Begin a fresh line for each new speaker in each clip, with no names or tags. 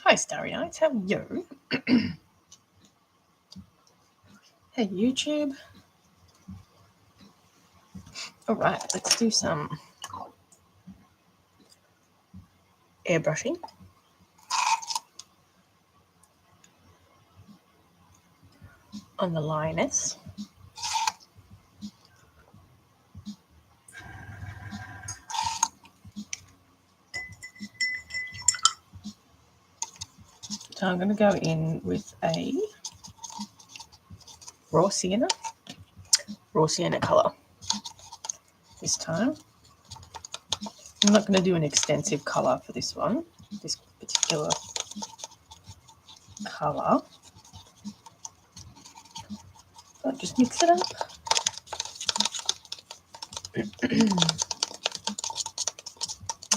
Hi, Starry Eyes, how are you? Hey, YouTube. All right, let's do some airbrushing. On the lioness. So I'm going to go in with a raw sienna colour this time. I'm not going to do an extensive colour for this one, this particular colour. I'll just mix it up.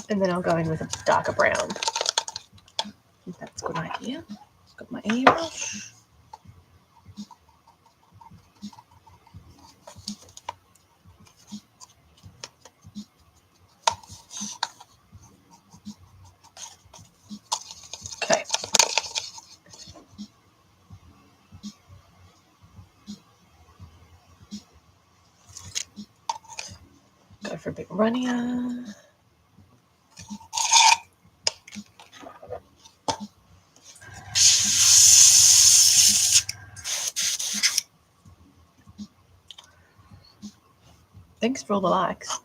And then I'll go in with a darker brown. I think that's a good idea. Got my airbrush. Okay. Go for a bit runnier. Thanks for all the likes.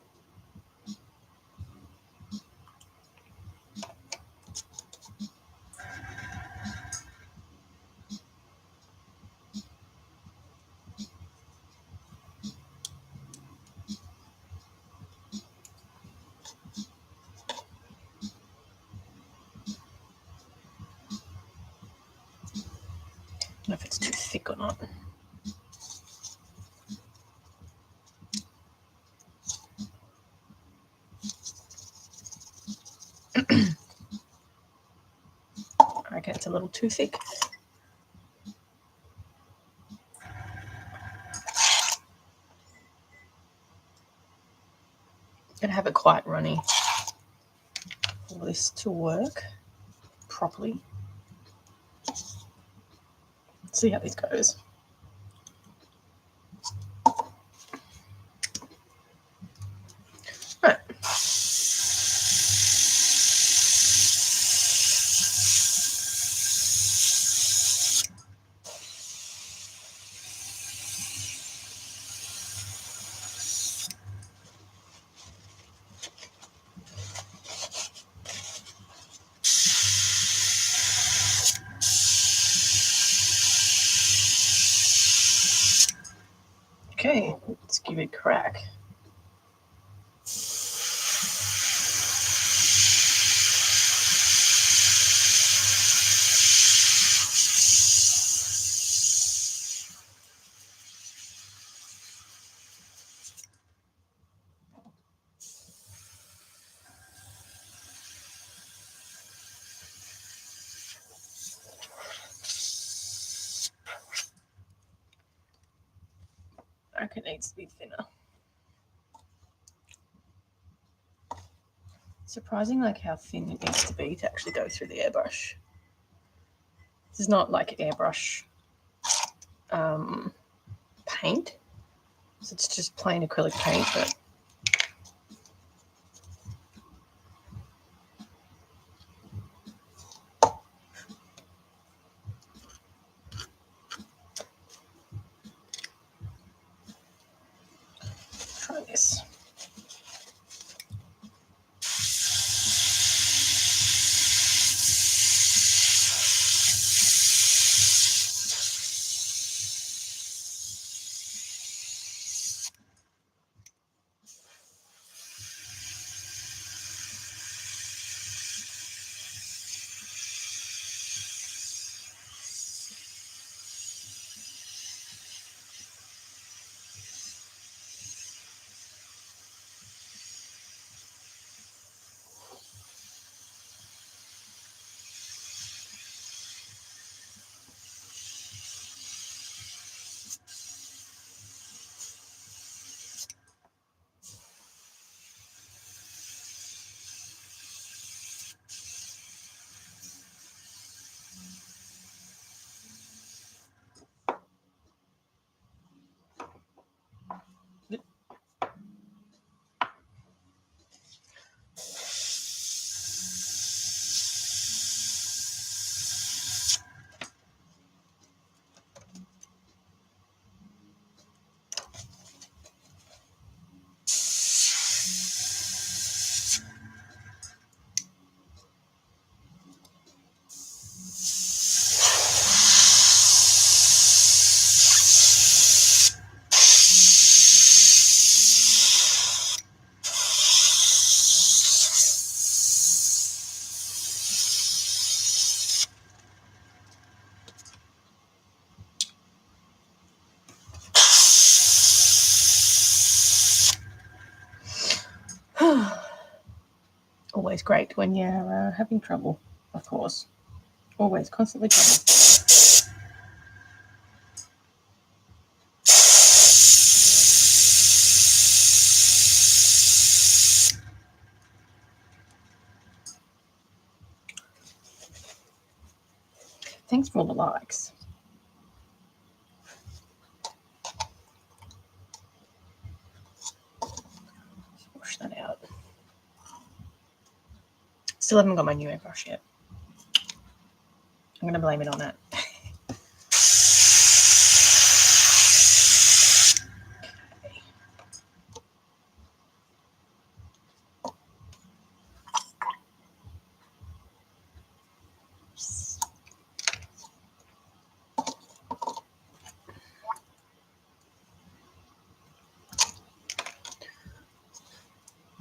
I don't know if it's too thick or not. I reckon it's a little too thick. Gonna have it quite runny for this to work properly. Let's see how this goes. Right. Okay, let's give it a crack. I reckon it needs to be thinner. Surprising like how thin it needs to be to actually go through the airbrush. This is not like airbrush paint. So it's just plain acrylic paint, but try this. always great when you're having trouble, of course. Always, constantly trouble. Thanks for all the likes. Wash that out. Still haven't got my new airbrush yet. I'm going to blame it on that.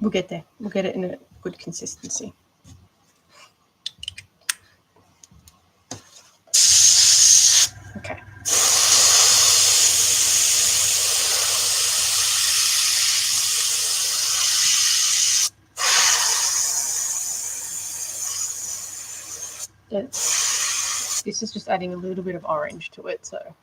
We'll get there. We'll get it in a good consistency. Okay. This is just adding a little bit of orange to it, so.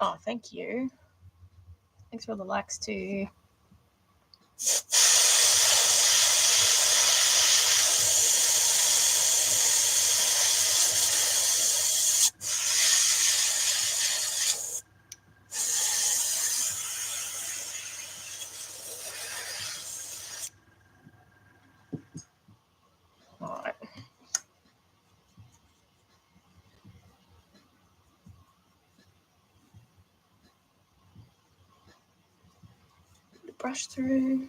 Oh, thank you. Thanks for all the likes too. All right. Brush through.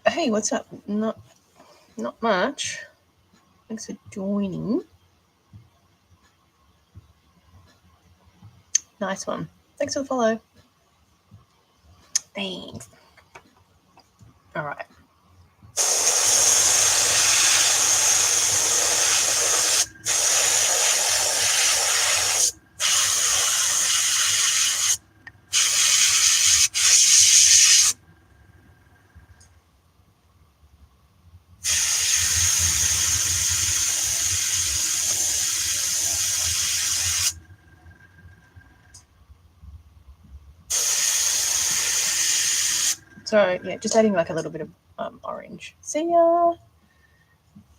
Hey, what's up? Not much. Thanks for joining. Nice one. Thanks for the follow. Thanks. All right. So yeah, just adding like a little bit of orange. See ya.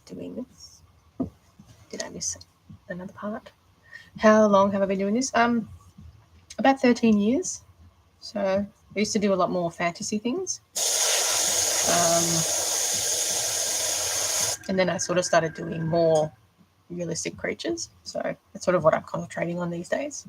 Doing this. Did I miss another part? How long have I been doing this? About 13 years. So I used to do a lot more fantasy things. And then I sort of started doing more realistic creatures. So that's sort of what I'm concentrating on these days.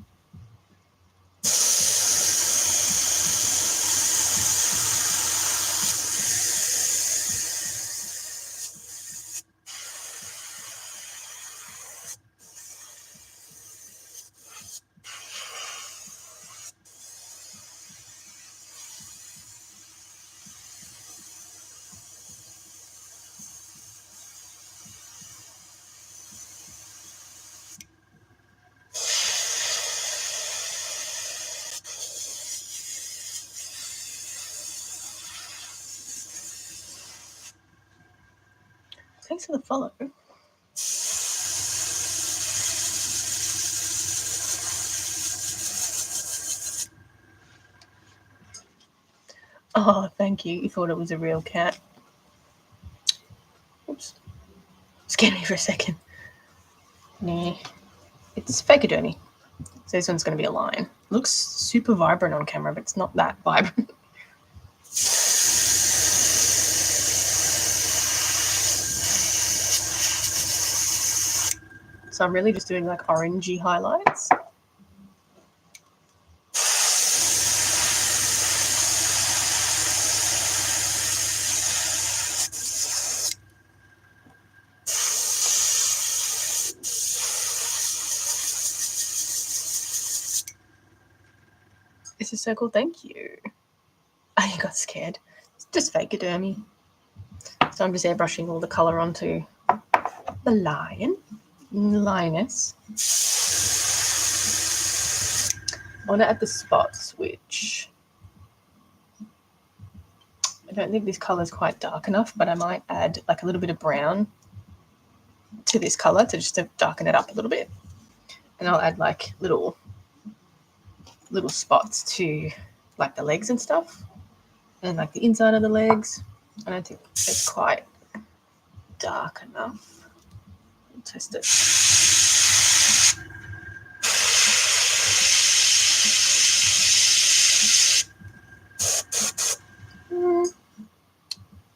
Thanks for the follow. Oh, thank you. You thought it was a real cat. Oops. Scared me for a second. Nah. It's fakidermy. So this one's going to be a lion. Looks super vibrant on camera, but it's not that vibrant. So I'm really just doing like orangey highlights. This is so cool. Thank you. Oh, you got scared. It's just fakidermy. So I'm just airbrushing all the colour onto the lioness. I want to add the spots, which I don't think this colour is quite dark enough, but I might add like a little bit of brown to this colour to darken it up a little bit. And I'll add like little spots to like the legs and stuff, and like the inside of the legs. I don't think it's quite dark enough. I'll test it.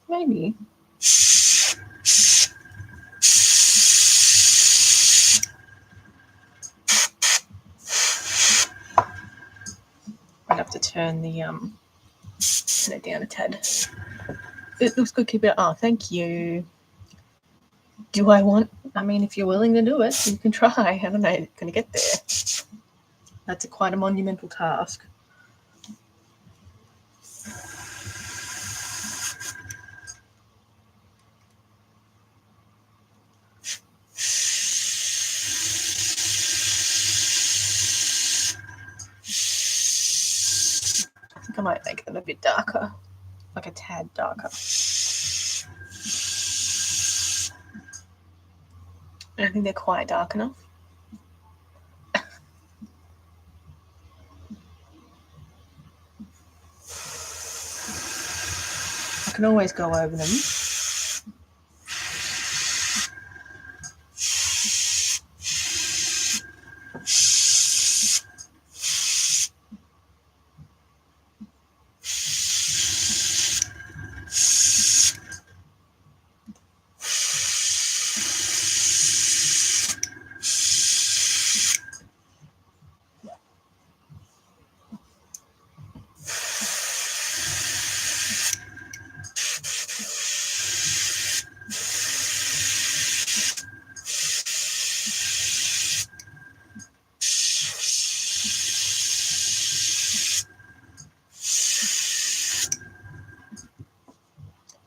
Maybe. I'd have to turn it down a tad. It looks good. Keep it. Oh, thank you. I mean, if you're willing to do it, you can try. I don't know. You're going to get there. That's quite a monumental task. I think I might make them a bit darker, like a tad darker. I don't think they're quite dark enough. I can always go over them.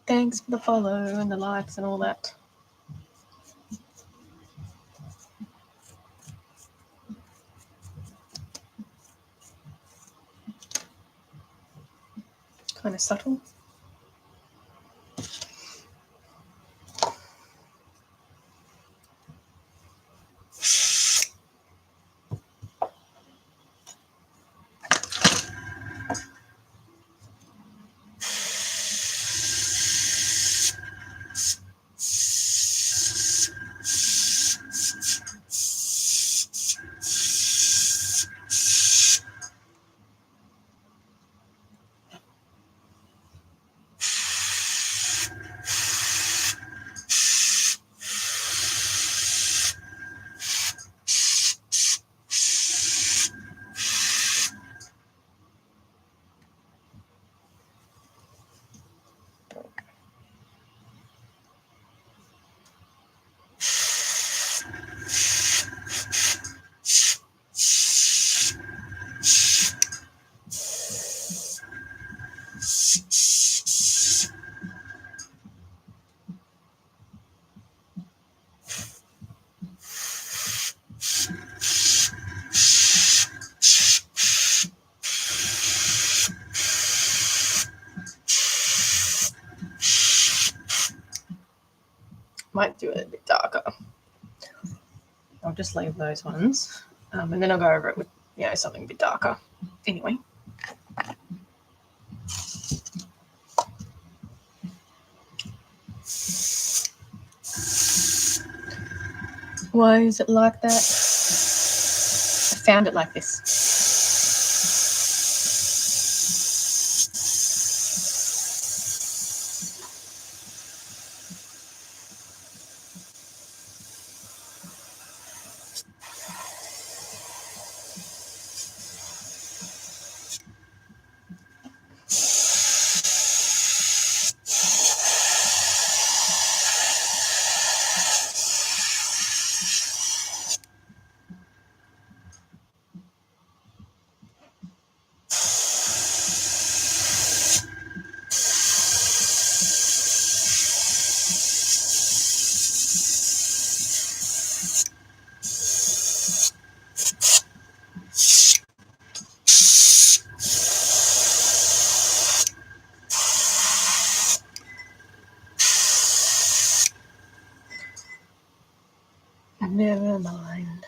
Thanks for the follow and the likes and all that. Kind of subtle. Might do it a bit darker. I'll just leave those ones, and then I'll go over it with, you know, something a bit darker. Anyway. Why is it like that? I found it like this. Never mind.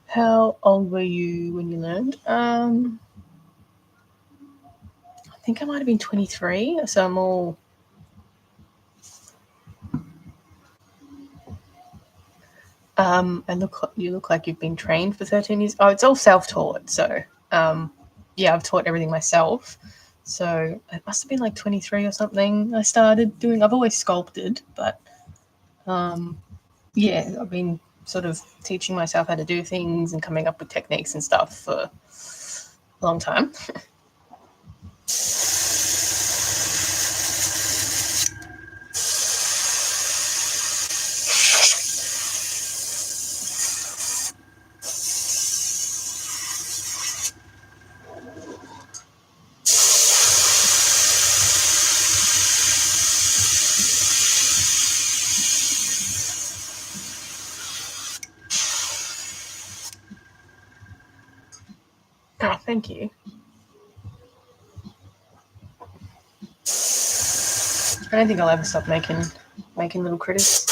How old were you when you learned? I think I might have been 23, so I'm all... and you look like you've been trained for 13 years. Oh, it's all self-taught, so yeah, I've taught everything myself. So it must have been like 23 or something. I started doing... I've always sculpted, but yeah, I've been sort of teaching myself how to do things and coming up with techniques and stuff for a long time. Oh, thank you. I don't think I'll ever stop making little critters.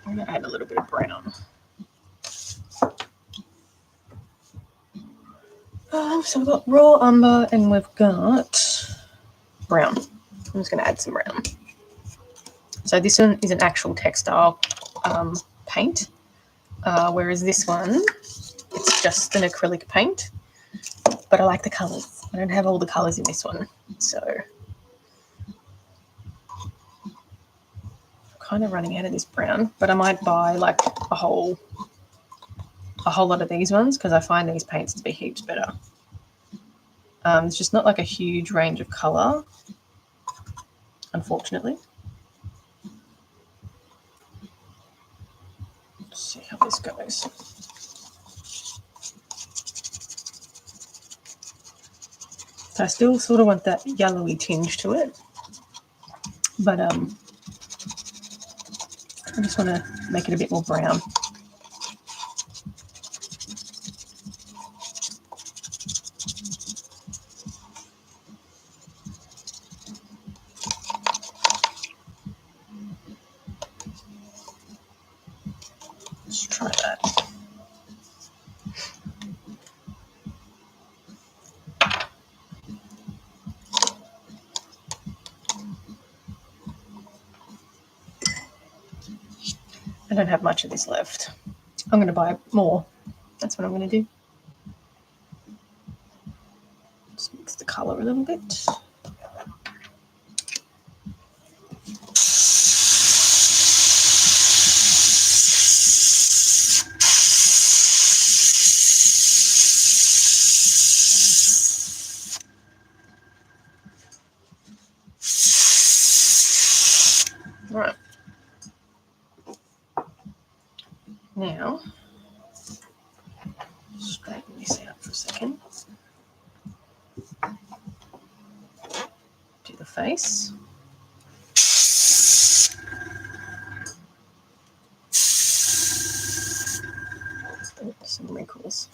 I'm going to add a little bit of brown. So we've got raw umber and we've got brown. I'm just going to add some brown. So this one is an actual textile paint, whereas this one, it's just an acrylic paint. But I like the colours. I don't have all the colours in this one, so I'm kind of running out of this brown. But I might buy like a whole lot of these ones because I find these paints to be heaps better. It's just not like a huge range of colour, unfortunately. Let's see how this goes. So I still sort of want that yellowy tinge to it, but I just want to make it a bit more brown. Let's try that. I don't have much of this left. I'm going to buy more. That's what I'm going to do. Just mix the colour a little bit. Right. Now, straighten this out for a second. Do the face. Some wrinkles.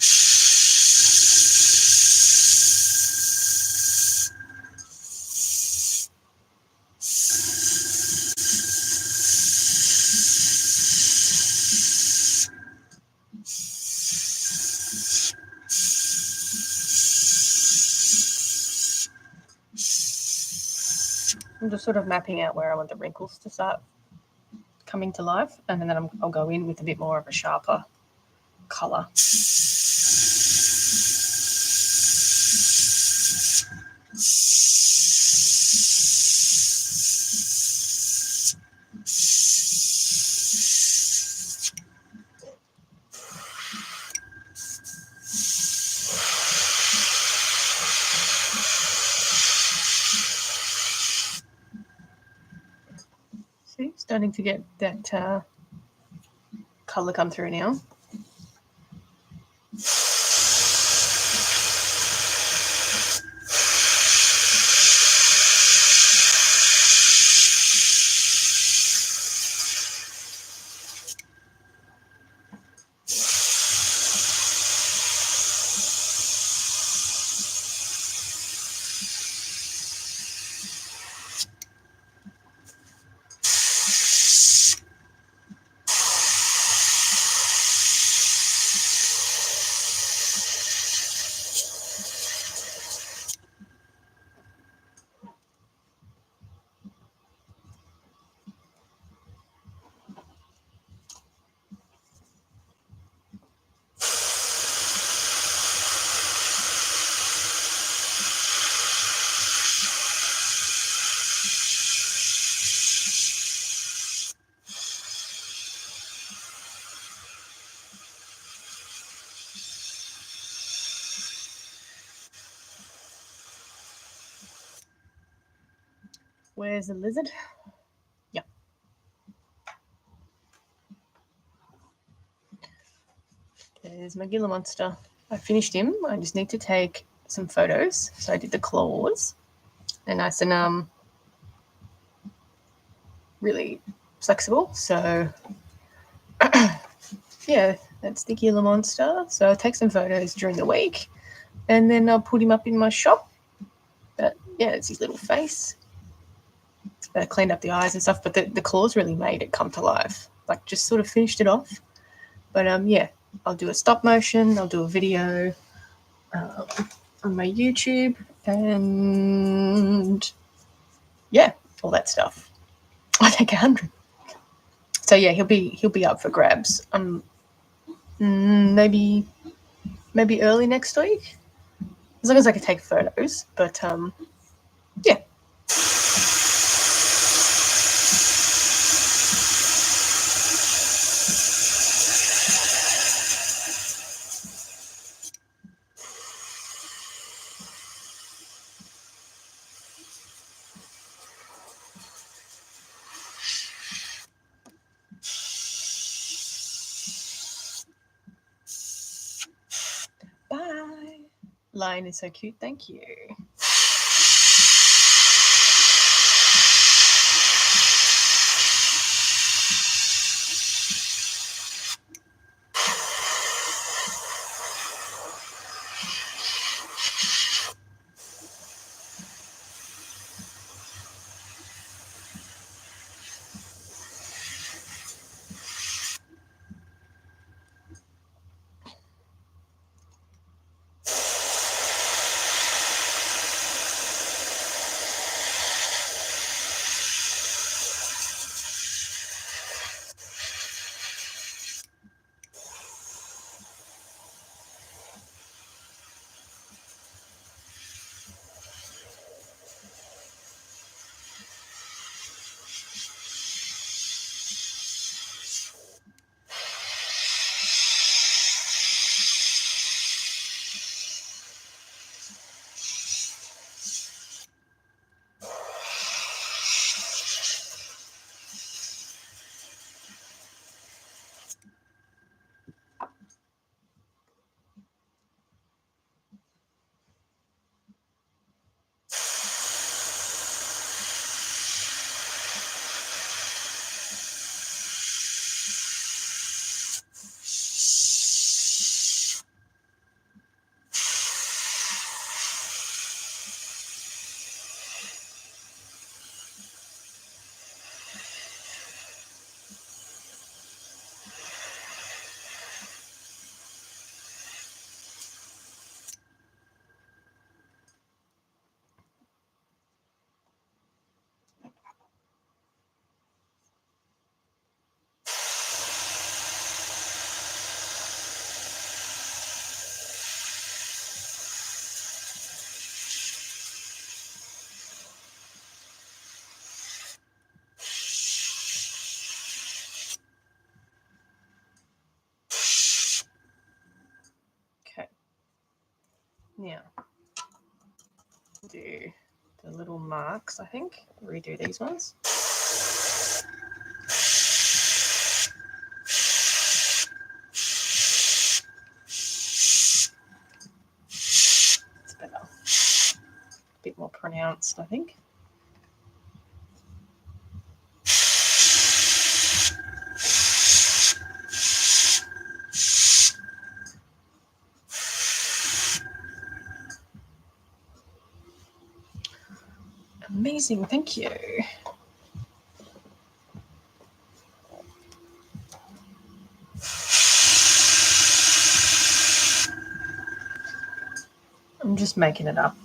I'm just sort of mapping out where I want the wrinkles to start coming to life, and then I'll go in with a bit more of a sharper colour. See, starting to get that colour come through now. Where's the lizard? Yeah. There's my Gila monster. I finished him. I just need to take some photos. So I did the claws. They're nice and really flexible. So yeah, that's the Gila monster. So I'll take some photos during the week, and then I'll put him up in my shop. But yeah, it's his little face. I cleaned up the eyes and stuff, but the claws really made it come to life. Like, just sort of finished it off. But yeah, I'll do a stop motion. I'll do a video on my YouTube, and yeah, all that stuff. I take 100. So yeah, he'll be up for grabs. Maybe early next week, as long as I can take photos. But yeah. Bye. Lion is so cute. Thank you. Now, do the little marks, I think. Redo these ones. It's better. A bit more pronounced, I think. Amazing, thank you. I'm just making it up.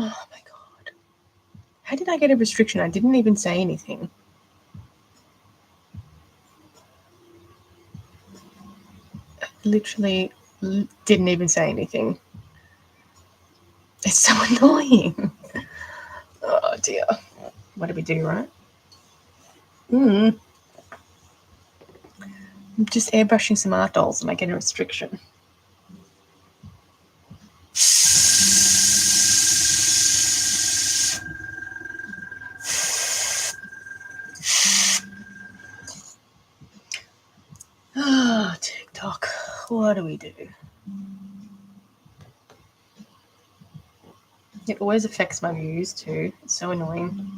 Oh my God. How did I get a restriction? I didn't even say anything. I literally didn't even say anything. It's so annoying. Oh dear. What do we do, right? I'm just airbrushing some art dolls and I get a restriction. Ah, TikTok. What do we do? It always affects my views too. It's so annoying.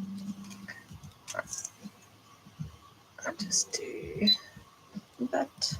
I'll just do that.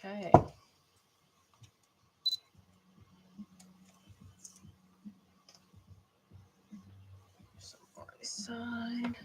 Okay. Some more on this side.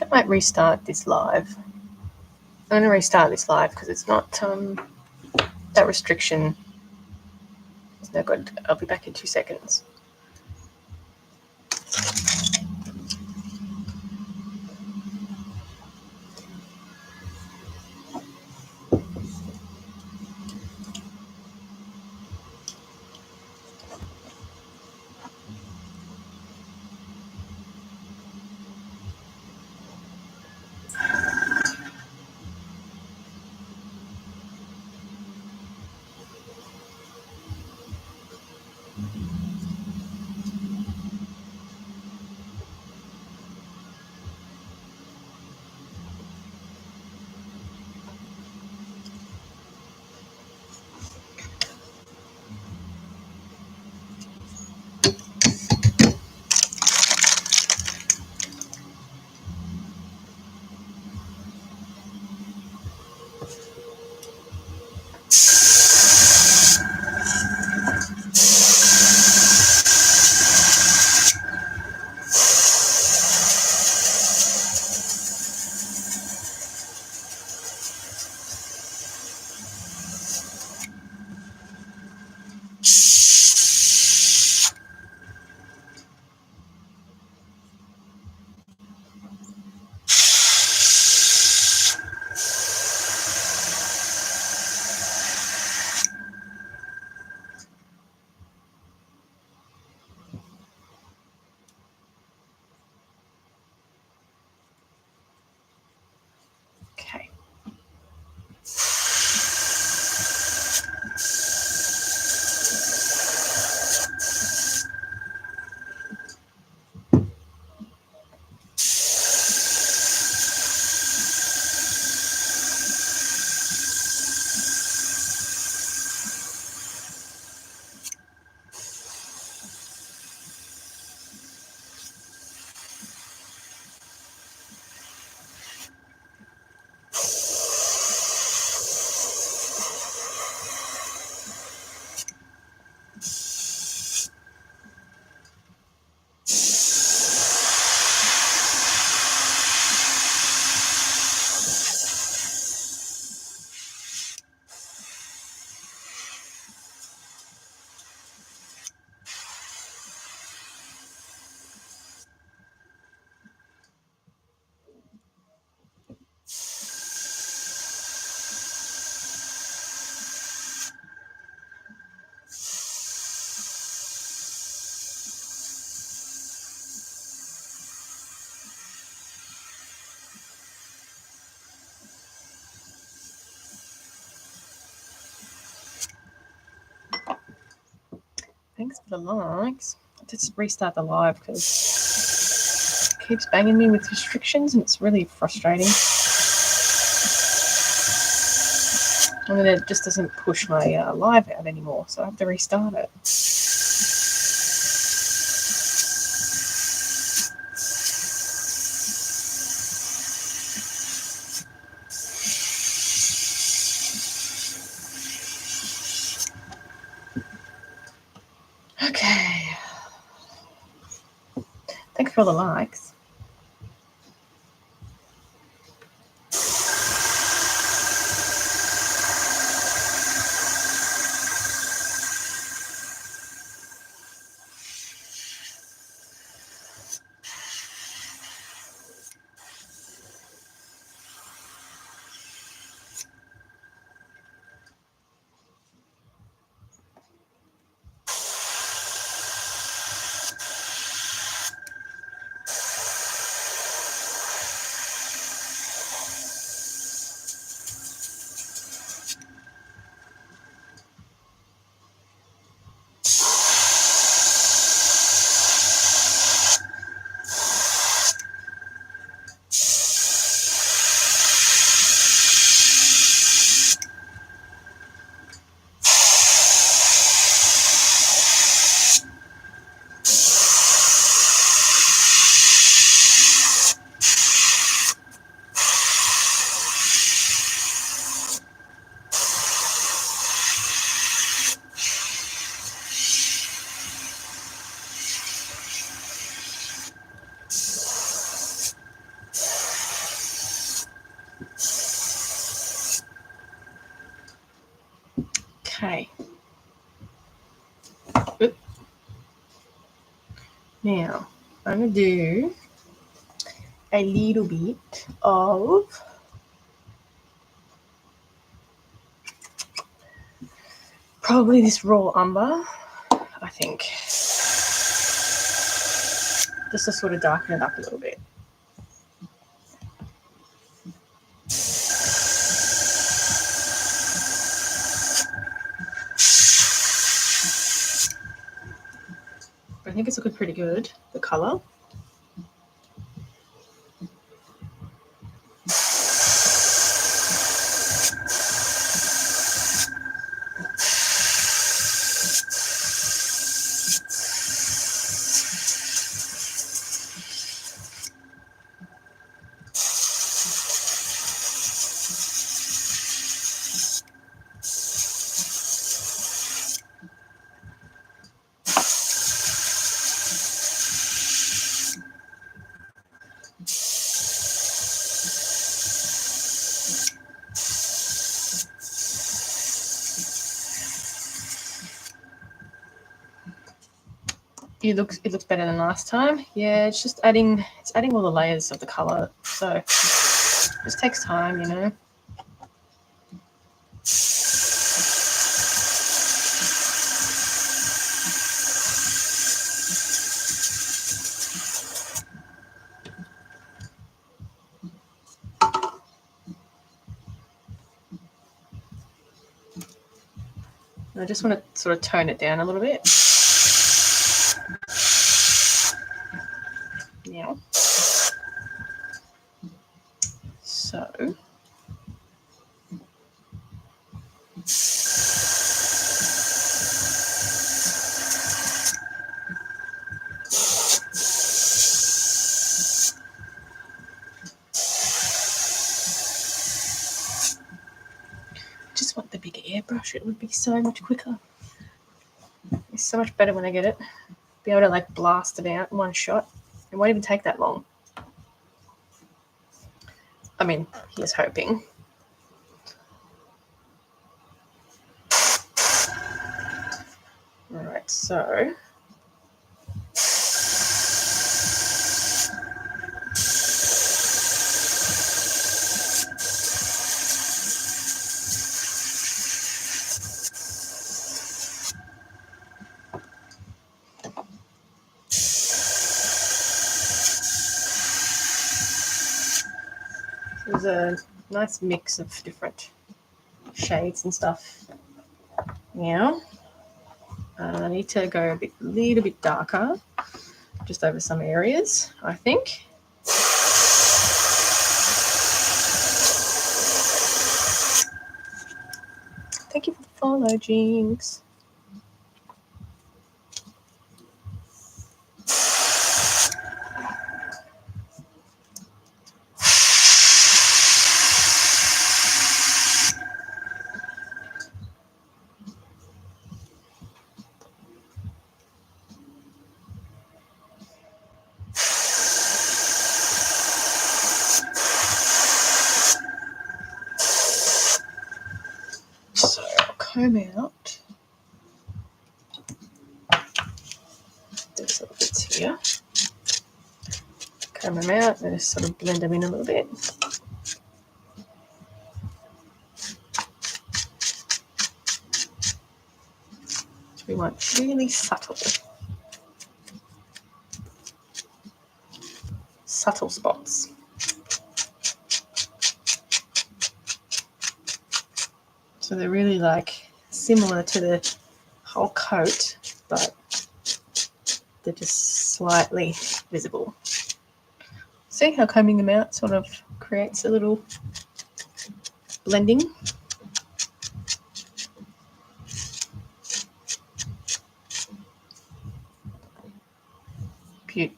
might restart this live. I'm going to restart this live because it's not that restriction. It's no good. I'll be back in 2 seconds. Okay. Thanks for the likes. I'll just restart the live because it keeps banging me with restrictions and it's really frustrating. And then it just doesn't push my live out anymore, so I have to restart it. Okay. Thanks for all the likes. Okay. Oop. Now, I'm going to do a little bit of probably this raw umber, I think, just to sort of darken it up a little bit. I think it's looking pretty good, the colour. It looks better than last time. Yeah, it's just adding all the layers of the colour. So it just takes time, you know. I just want to sort of tone it down a little bit. Now, so just want the bigger airbrush. It would be so much quicker. It's so much better when I get it. Be able to like blast it out in one shot. It won't even take that long. I mean, here's hoping. All right, so there's a nice mix of different shades and stuff. Now, I need to go a little bit darker, just over some areas, I think. Thank you for the follow, Jinx. So I'll comb out these little bits here. Comb them out and just sort of blend them in a little bit. So we want really subtle spots. So they're really like similar to the whole coat, but they're just slightly visible. See how combing them out sort of creates a little blending? Cute.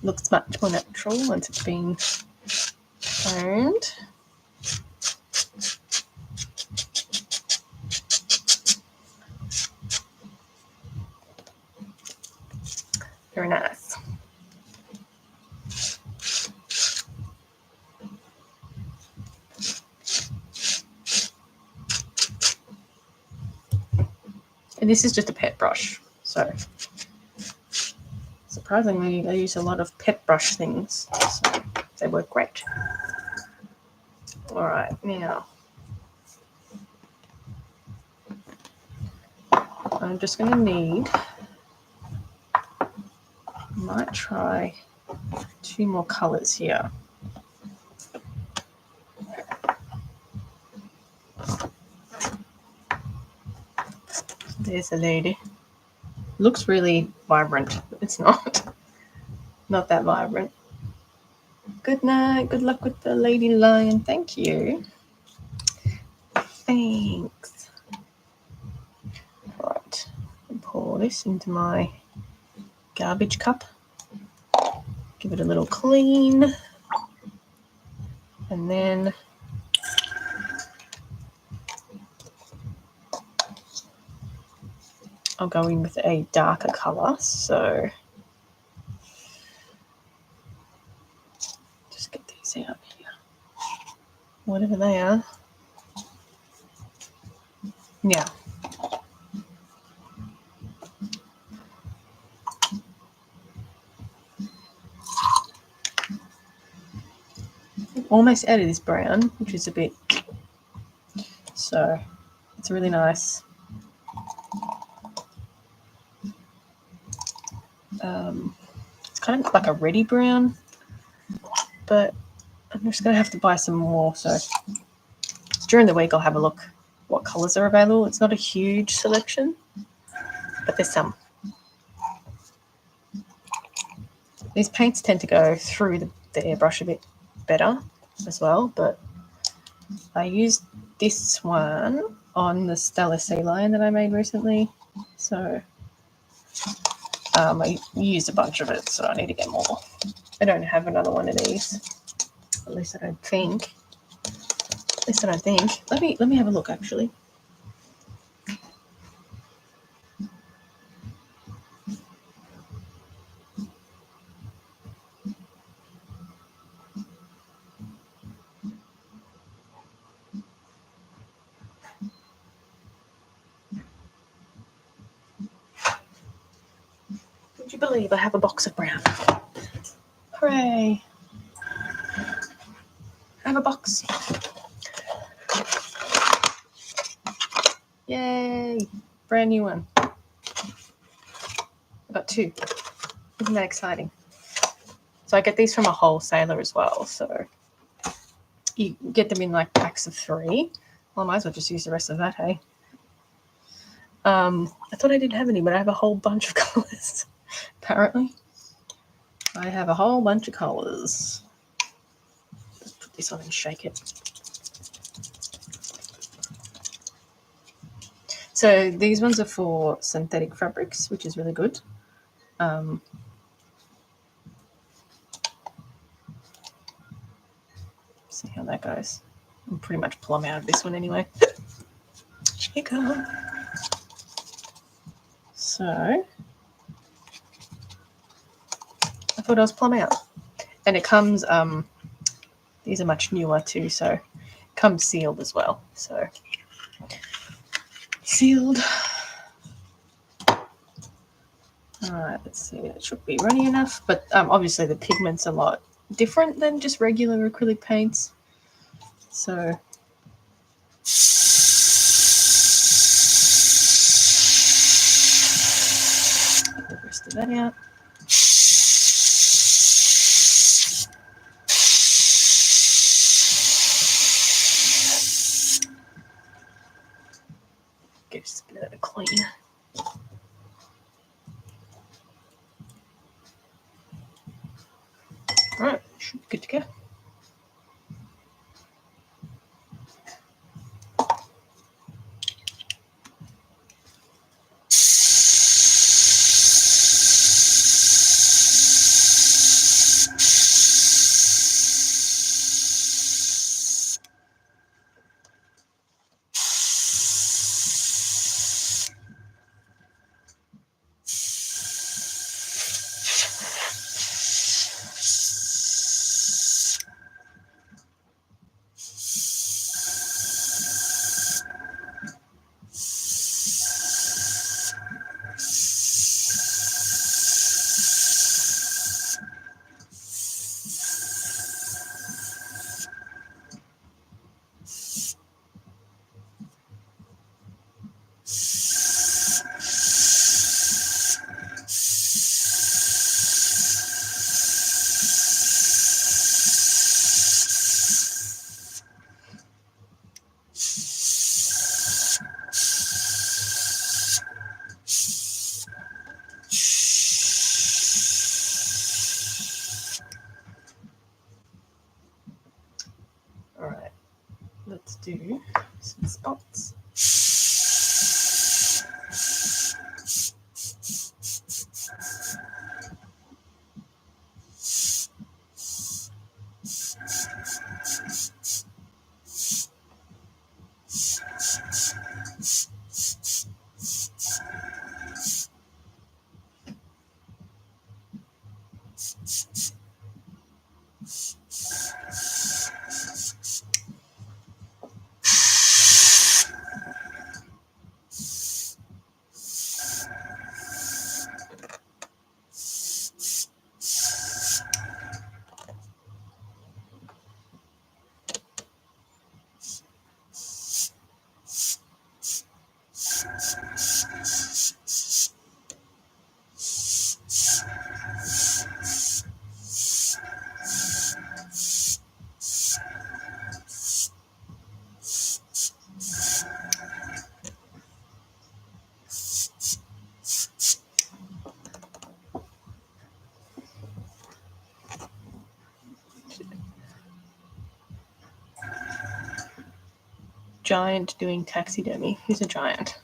Looks much more natural once it's been toned. Very nice. And this is just a pet brush, so surprisingly I use a lot of pet brush things, so they work great. All right, now I'm just going to need, might try 2 more colours here. There's a lady. Looks really vibrant. It's not that vibrant. Good night. Good luck with the lady lion. Thank you. Thanks. Right. Pour this into my garbage cup. Give it a little clean. And then I'll go in with a darker colour. So just get these out here. Whatever they are. Now, almost added this brown, which is a bit, so it's really nice. It's kind of like a reddy brown, but I'm just going to have to buy some more. So during the week, I'll have a look what colours are available. It's not a huge selection, but there's some. These paints tend to go through the airbrush a bit better as well, but I used this one on the Stellar Sea Lion that I made recently. So I used a bunch of it, so I need to get more. I don't have another one of these. At least I don't think. Let me have a look actually. Would you believe I have a box of brown? Hooray! I have a box. Yay! Brand new one. I got 2. Isn't that exciting? So I get these from a wholesaler as well. So you get them in like packs of 3. Well, I might as well just use the rest of that, hey? I thought I didn't have any, but I have a whole bunch of colours. Apparently. I have a whole bunch of colours. Let's put this on and shake it. So these ones are for synthetic fabrics, which is really good. See how that goes. I'm pretty much plumb out of this one anyway. Here you go. So I thought I was plumb out. And it comes, these are much newer too, so it comes sealed as well. So sealed. All right, let's see. It should be runny enough, but obviously the pigment's a lot different than just regular acrylic paints. So get the rest of that out. Get just a bit of a clean. All right, should be good to go. do some spots. Giant doing taxidermy. Who's a giant?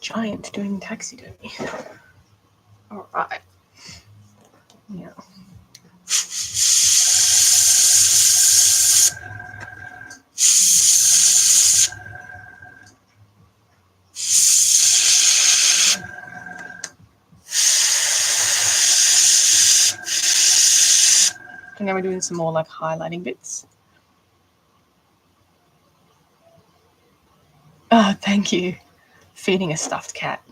Giant doing taxidermy. All right. Yeah. And now we're doing some more like highlighting bits. Oh, thank you. Feeding a stuffed cat.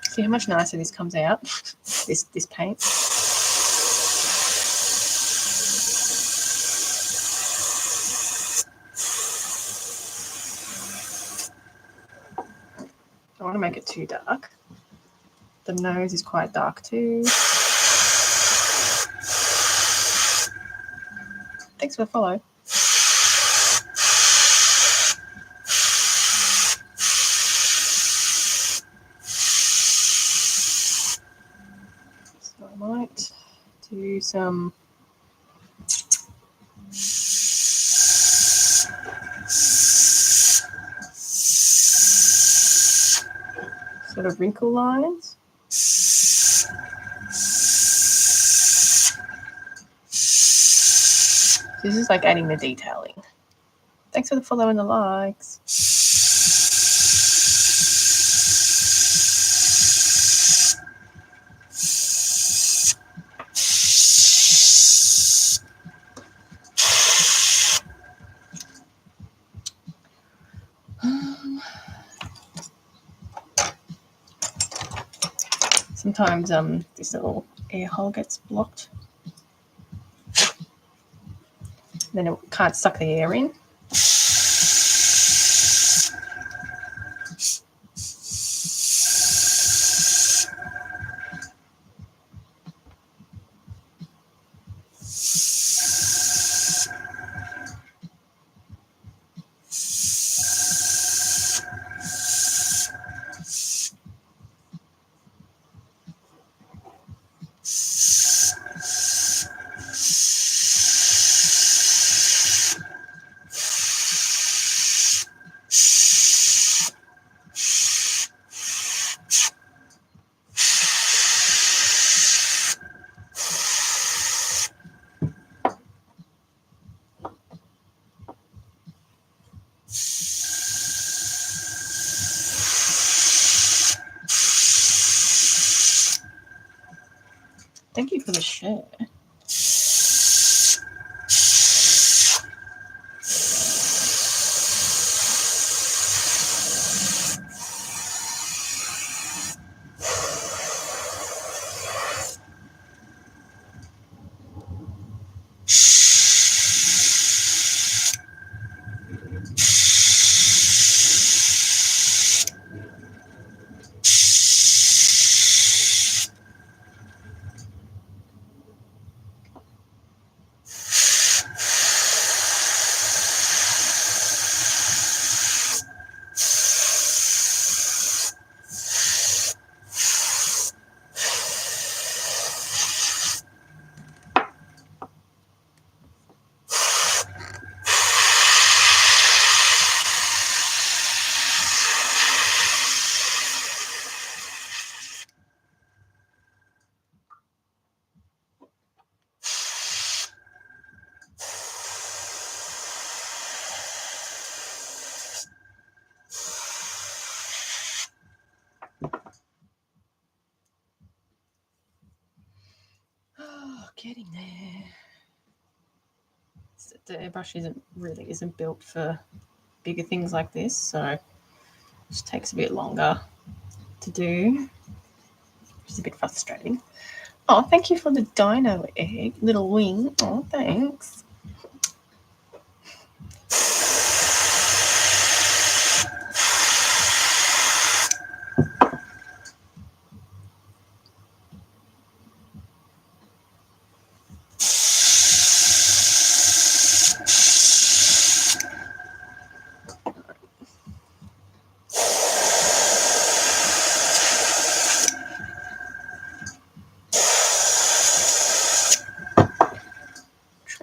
See how much nicer this comes out? This paint. I want to make it too dark. The nose is quite dark too. Thanks for the follow. So I might do some sort of wrinkle lines. This is like adding the detailing. Thanks for the follow and the likes. Sometimes this little air hole gets blocked. Then it can't suck the air in. Thank you for the share. Getting there. The airbrush isn't built for bigger things like this, so it just takes a bit longer to do, which is a bit frustrating. Oh, thank you for the dino egg, little wing. Oh, thanks.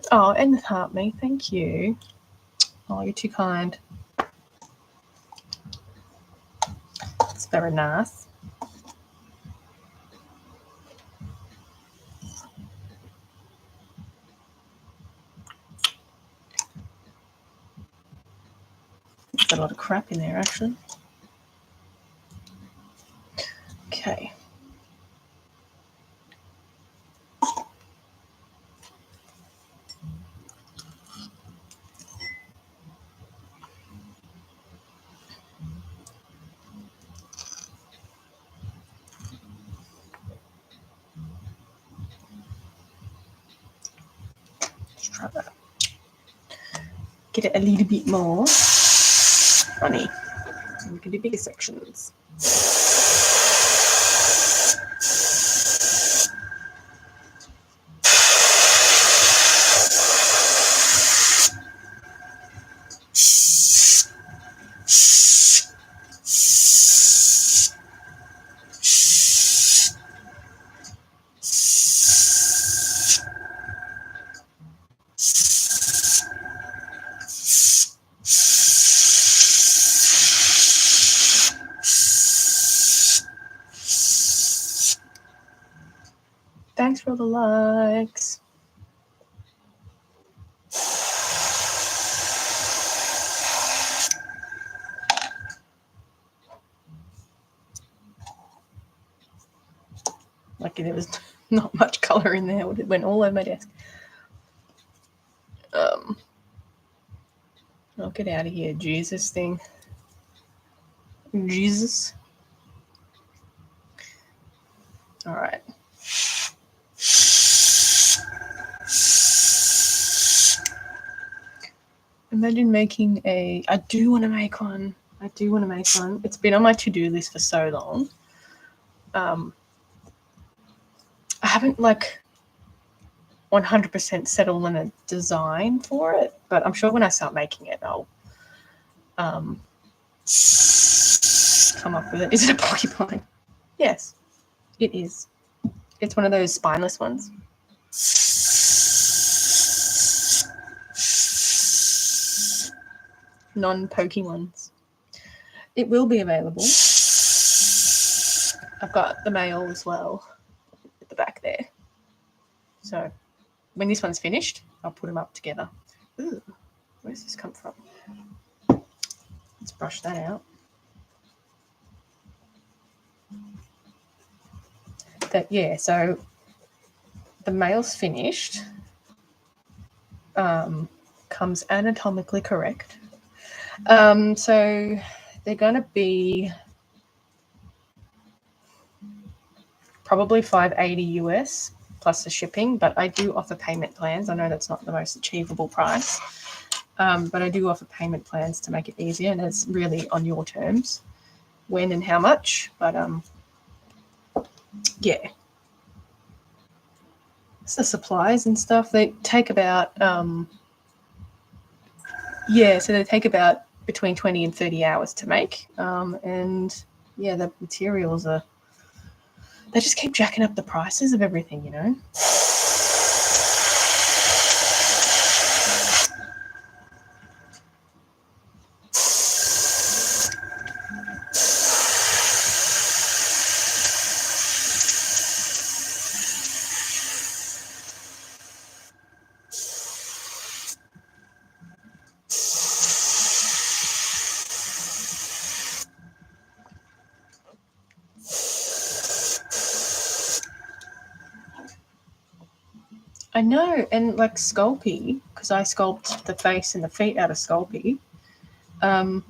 Oh, and heart me, thank you. Oh, you're too kind. It's very nice. There's a lot of crap in there, actually. Okay. Let's try that. Get it a little bit more funny. And we can do bigger sections. Thanks for all the likes. Lucky there was not much colour in there. It went all over my desk. I'll get out of here, Jesus thing. Jesus. All right. Imagine making a... I do want to make one. It's been on my to-do list for so long. I haven't, 100% settled on a design for it, but I'm sure when I start making it, I'll come up with it. Is it a porcupine? Yes, it is. It's one of those spineless ones. Non-pokey ones. It will be available. I've got the mail as well at the back there. So when this one's finished, I'll put them up together. Ooh, where does this come from? Let's brush that out. So the male's finished. Comes anatomically correct. So they're going to be probably $580 US plus the shipping, but I do offer payment plans. I know that's not the most achievable price, but I do offer payment plans to make it easier, and it's really on your terms when and how much. But yeah, it's the supplies and stuff. They take about so they take about between 20 and 30 hours to make, and yeah, the materials they just keep jacking up the prices of everything, you know. I know, and like Sculpey, because I sculpt the face and the feet out of Sculpey. I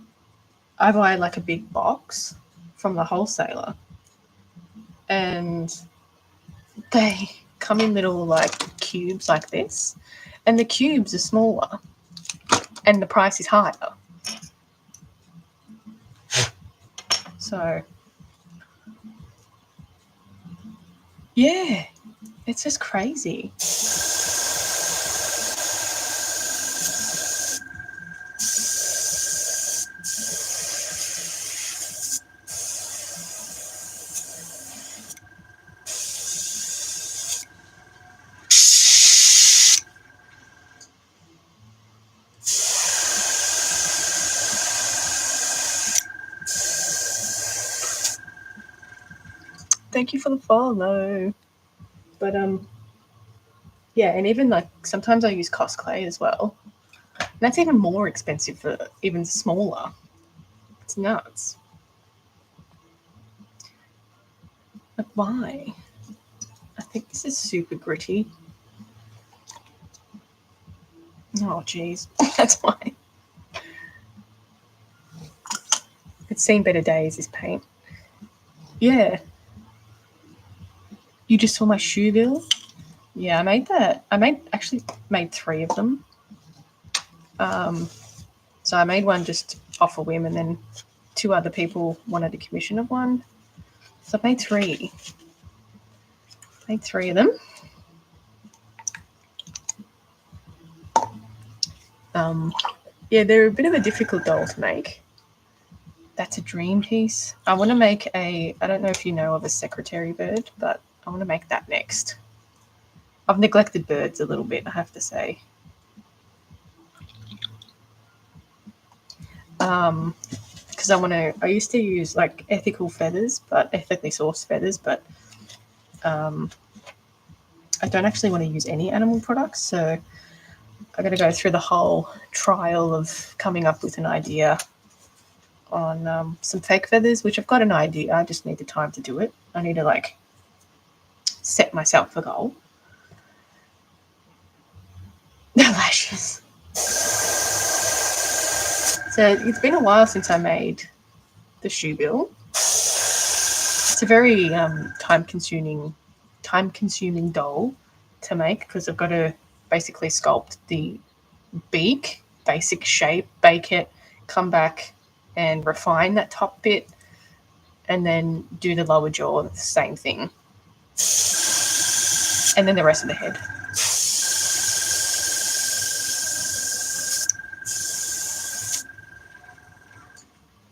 buy like a big box from the wholesaler, and they come in little like cubes like this, and the cubes are smaller, and the price is higher. So, yeah, it's just crazy. Thank you for the follow. But yeah, and even like sometimes I use Cos clay as well. And that's even more expensive for even smaller. It's nuts. Like why? I think this is super gritty. Oh jeez, that's why. It's seen better days, this paint. Yeah. You just saw my shoe bill? Yeah, I made that. Actually made 3 of them. So I made one just off a whim, and then 2 other people wanted a commission of one. So I made 3. Made 3 of them. Yeah, they're a bit of a difficult doll to make. That's a dream piece. I want to make I don't know if you know of a secretary bird, but I want to make that next. I've neglected birds a little bit, I have to say. Because I used to use like ethically sourced feathers, but I don't actually want to use any animal products. So I got to go through the whole trial of coming up with an idea on some fake feathers, which I've got an idea. I just need the time to do it. I need to like set myself a goal. The lashes. So it's been a while since I made the shoe bill. It's a very time-consuming doll to make because I've got to basically sculpt the beak, basic shape, bake it, come back and refine that top bit, and then do the lower jaw, the same thing. And then the rest of the head.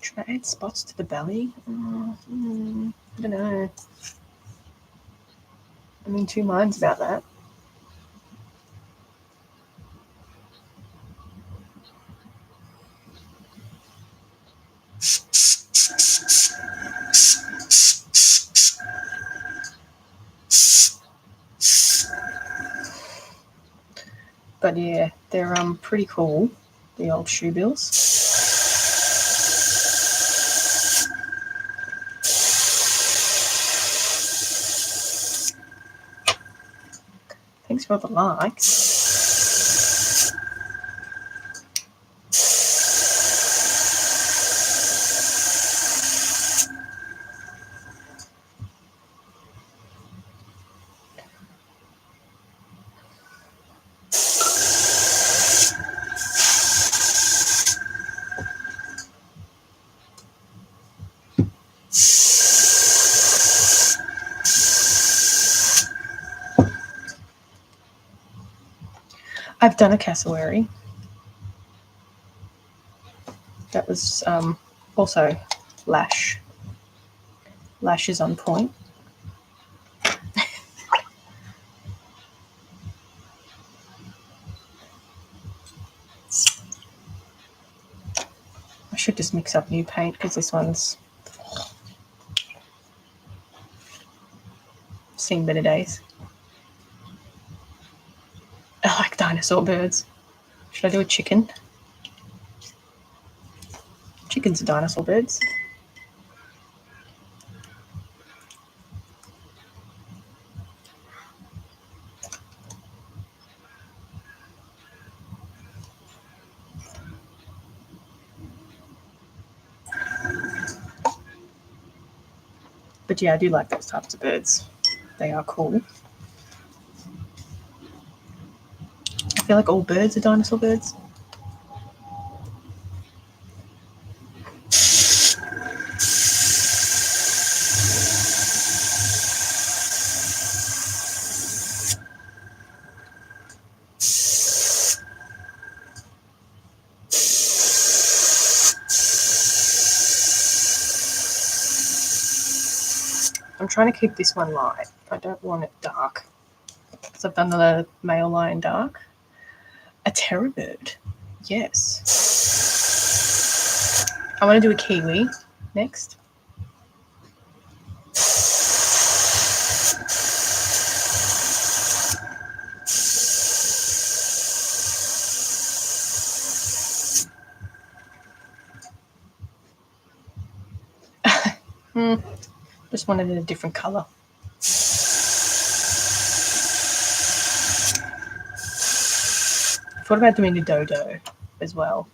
Should I add spots to the belly? I don't know. I'm in 2 minds about that. But yeah, they're pretty cool, the old shoe bills. Thanks for all the likes. I've done a cassowary. That was also lash. Lash is on point. I should just mix up new paint because this one's seen better days. I like dinosaur birds. Should I do a chicken? Chickens are dinosaur birds. But yeah, I do like those types of birds. They are cool. I feel like all birds are dinosaur birds. I'm trying to keep this one light. I don't want it dark. Because I've done the male lion dark. A terror bird. Yes. I want to do a kiwi next. Just wanted it a different colour. Thought about doing a dodo as well.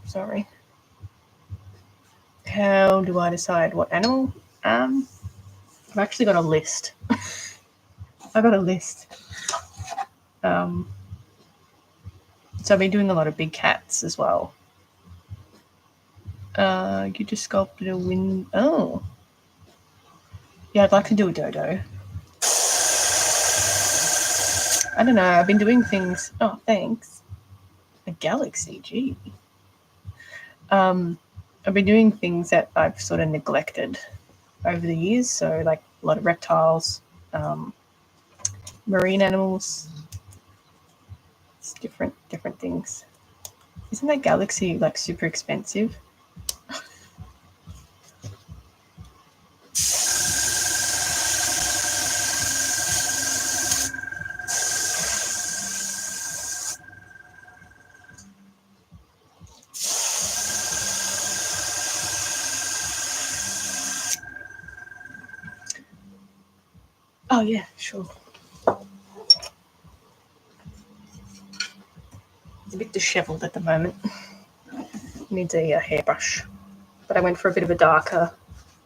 Sorry. How do I decide what animal? I've actually got a list. I've got a list. So I've been doing a lot of big cats as well. You just sculpted a wind. Oh. Yeah, I'd like to do a dodo. I don't know. I've been doing things. Oh, thanks. A galaxy, gee. I've been doing things that I've sort of neglected over the years. So, like a lot of reptiles, marine animals. It's different things. Isn't that galaxy like super expensive? Oh yeah, sure. It's a bit dishevelled at the moment. Needs a hairbrush. But I went for a bit of a darker,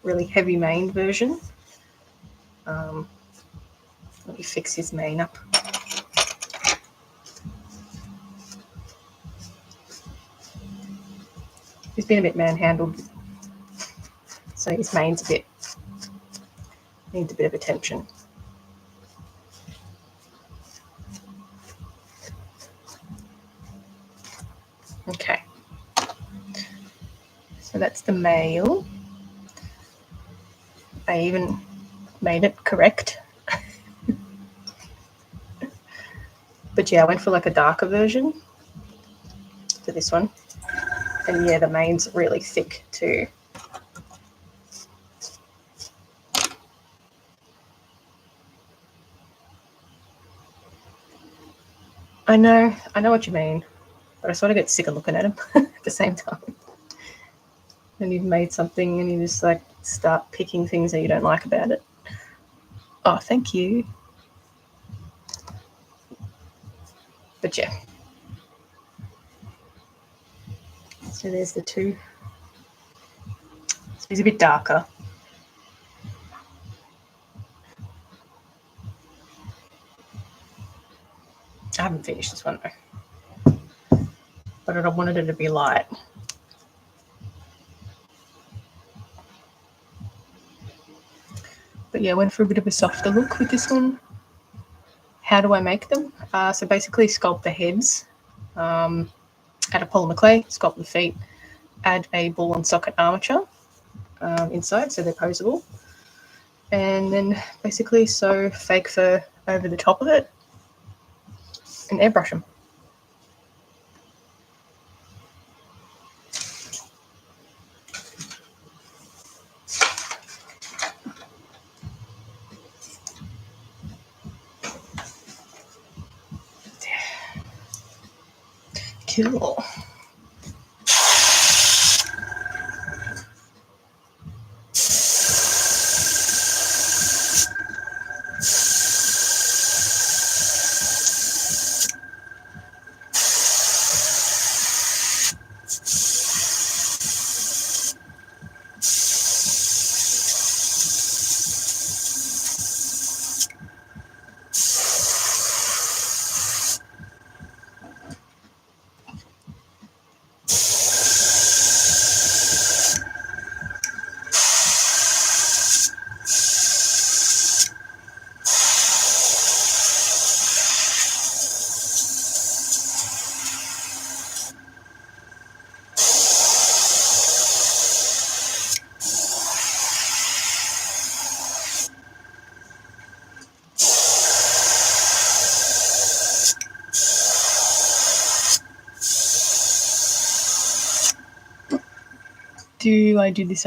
really heavy maned version. Let me fix his mane up. He's been a bit manhandled, so his mane's needs a bit of attention. Okay. So that's the male. I even made it correct. But yeah, I went for like a darker version for this one. And yeah, the mane's really thick too. I know what you mean. But I sort of get sick of looking at him at the same time. And you've made something and you just like start picking things that you don't like about it. Oh, thank you. But yeah. So there's the two. So he's a bit darker. I haven't finished this one though. But I wanted it to be light. But yeah, I went for a bit of a softer look with this one. How do I make them? So basically sculpt the heads, add a polymer clay, sculpt the feet, add a ball and socket armature inside so they're posable. And then basically sew fake fur over the top of it and airbrush them. Cool. do I do this?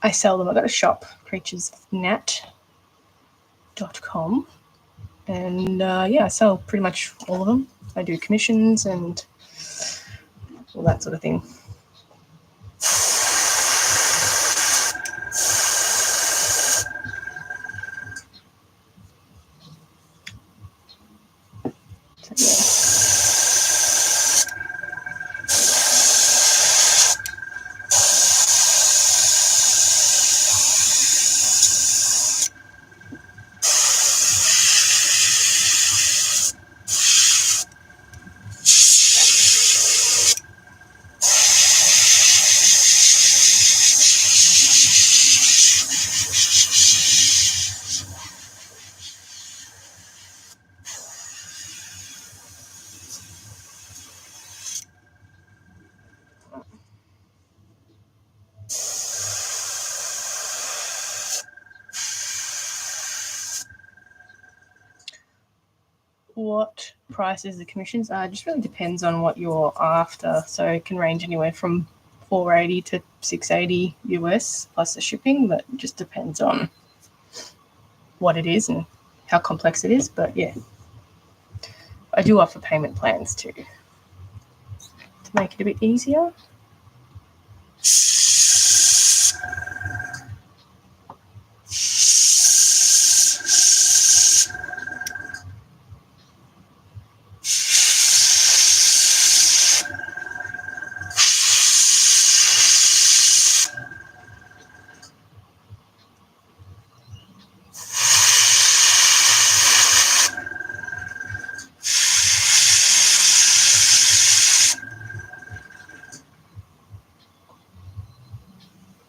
I sell them. I've got a shop, creaturesnat.com. And yeah, I sell pretty much all of them. I do commissions and all that sort of thing. So, yeah. What prices the commissions are just really depends on what you're after. So it can range anywhere from $480 to $680 US plus the shipping, but it just depends on what it is and how complex it is. But yeah, I do offer payment plans too to make it a bit easier.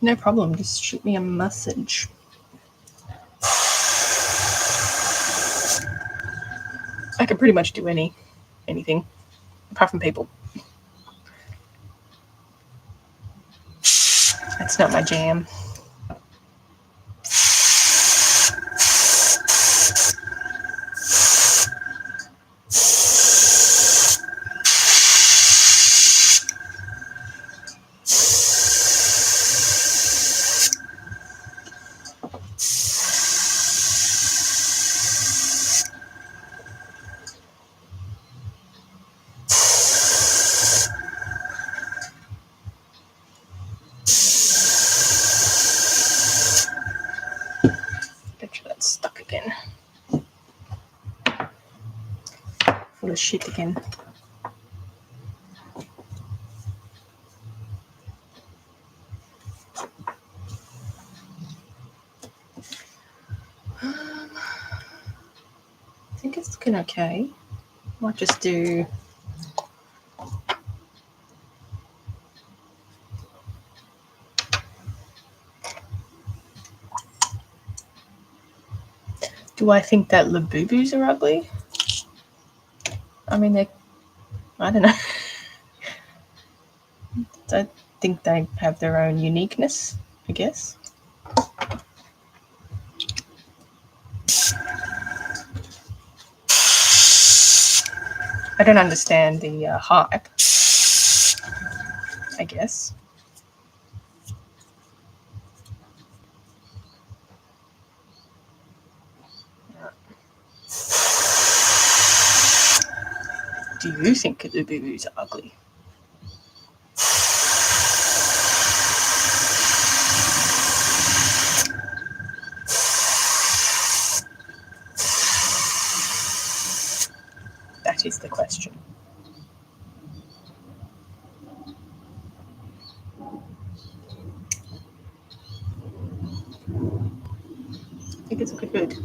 No problem, just shoot me a message. I can pretty much do anything, apart from people. That's not my jam. That's stuck again. Full of shit again. I think it's looking okay. Might just do Do I think that Labubus are ugly? I mean, I don't know. I think they have their own uniqueness, I guess. I don't understand the hype, I guess. Do you think Labubus are ugly? That is the question. I think it's looking good.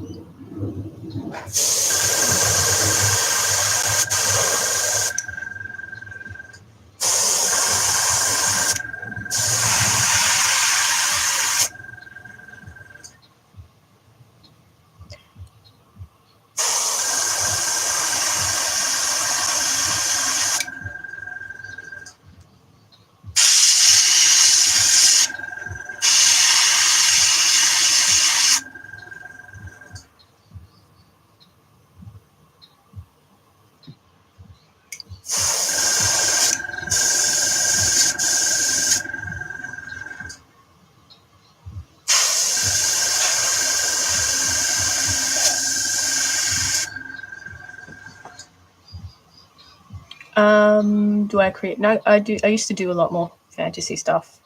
Do I create? No, I do. I used to do a lot more fantasy stuff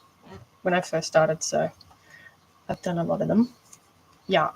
when I first started, so I've done a lot of them. Yeah.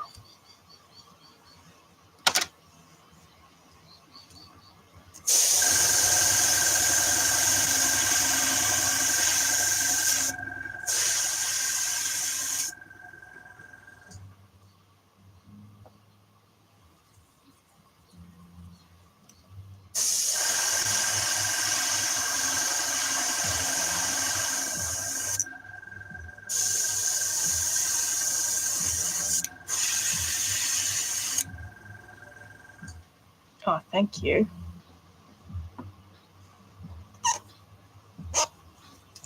Oh, thank you.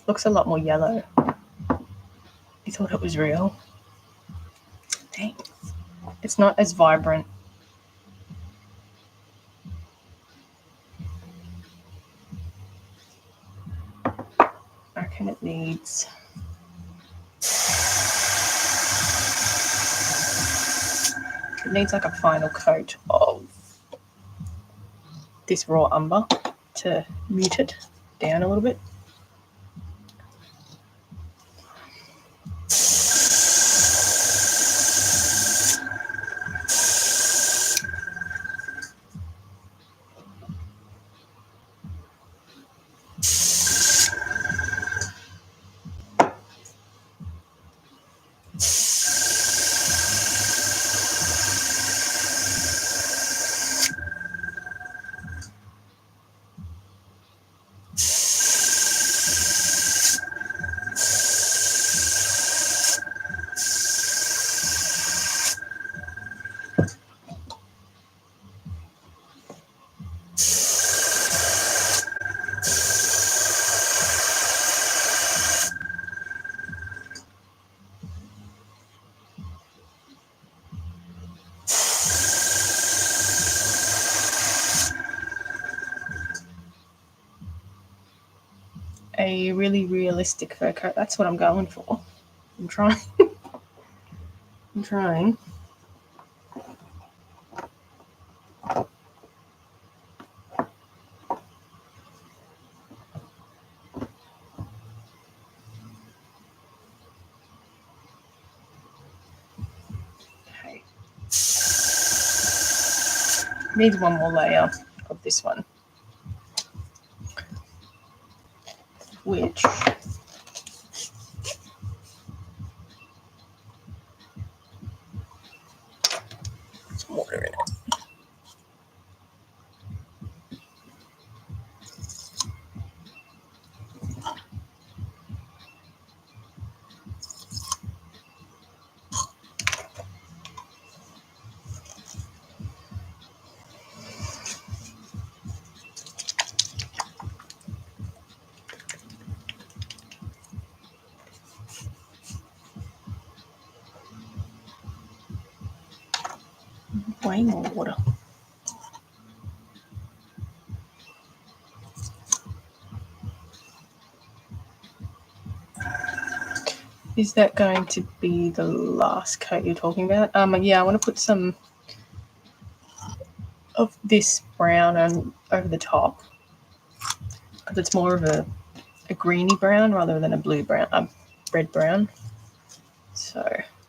Looks a lot more yellow. You thought it was real? Thanks. It's not as vibrant. I reckon it needs... It needs like a final coat of this raw umber to mute it down a little bit. A really realistic fur coat. That's what I'm going for. I'm trying. I'm trying. Okay. Needs one more layer of this one, which some water in it. Way more water. Is that going to be the last coat you're talking about? Yeah, I want to put some of this brown on over the top because it's more of a greeny brown rather than a blue brown, red brown. So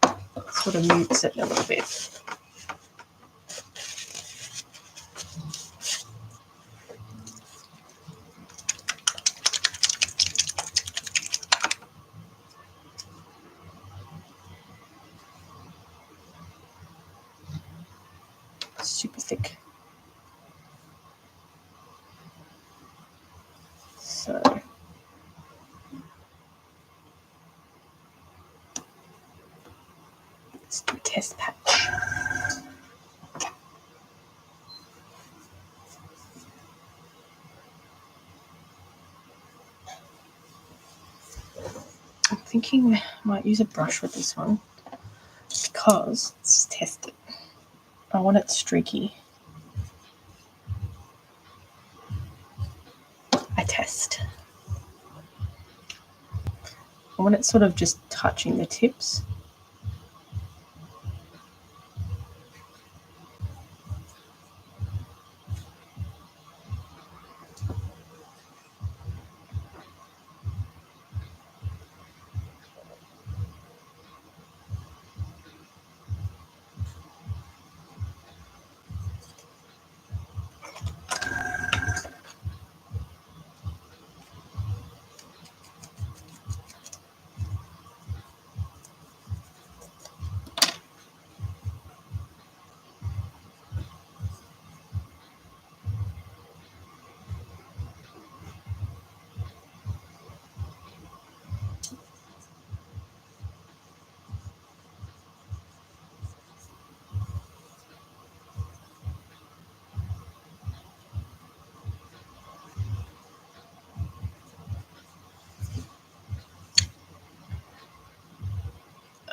it sort of mutes it a little bit. Super thick. So let's do a test patch. I'm thinking I might use a brush with this one because let's test it. I want it streaky. I test. I want it sort of just touching the tips.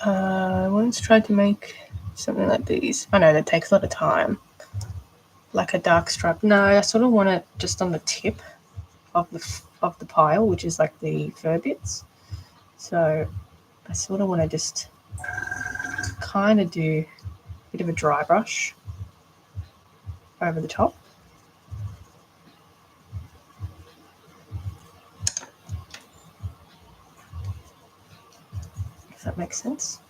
I once tried to make something like these. I know that takes a lot of time. Like a dark stripe. No, I sort of want it just on the tip of the pile, which is like the fur bits. So I sort of want to just kind of do a bit of a dry brush over the top. If that makes sense.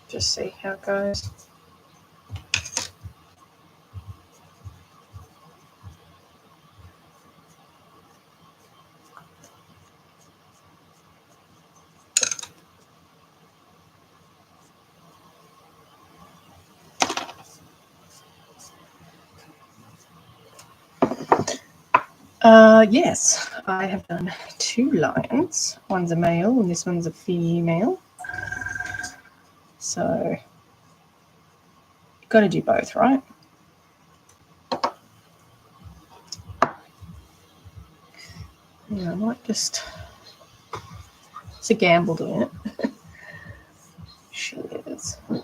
Just see how it goes. Yes, I have done 2 lions. One's a male and this one's a female. So you've got to do both, right? Yeah, I might just... It's a gamble doing it. She is. So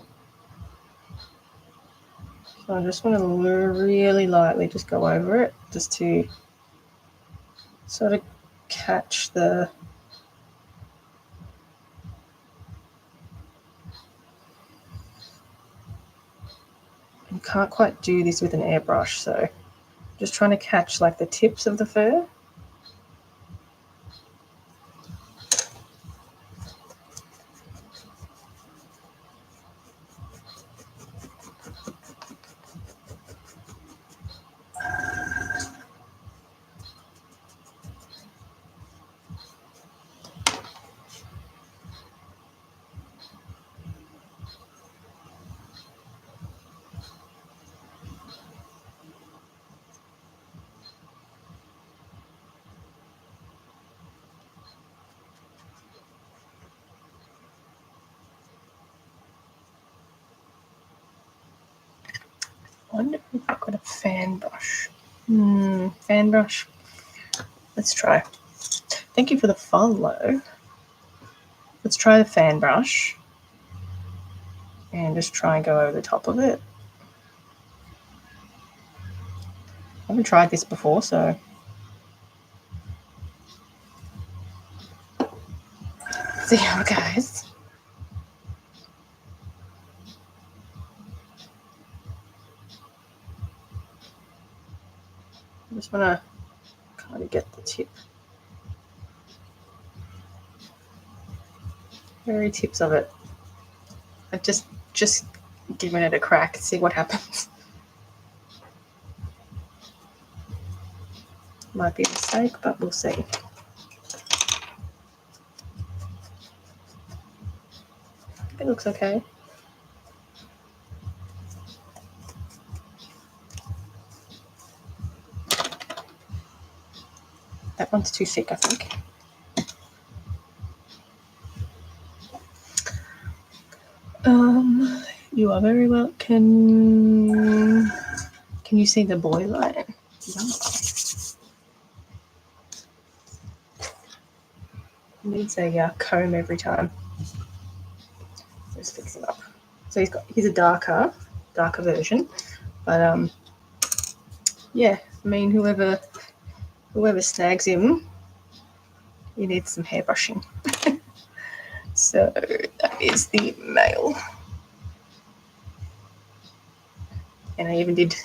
I just want to really lightly just go over it, just to sort of catch the... You can't quite do this with an airbrush, so just trying to catch like the tips of the fur. I wonder if I've got a fan brush. Fan brush. Let's try. Thank you for the follow. Let's try the fan brush and just try and go over the top of it. I haven't tried this before, so see how it goes. I just want to kind of get the tip. Very tips of it. I've just given it a crack and see what happens. Might be a mistake, but we'll see. It looks okay. That one's too thick, I think. You are very well. Can you see the boy lion? Yeah. He needs a comb every time. Just fix him up. So he's a darker version, but yeah. I mean, whoever snags him, he needs some hair brushing. So that is the male. And I even did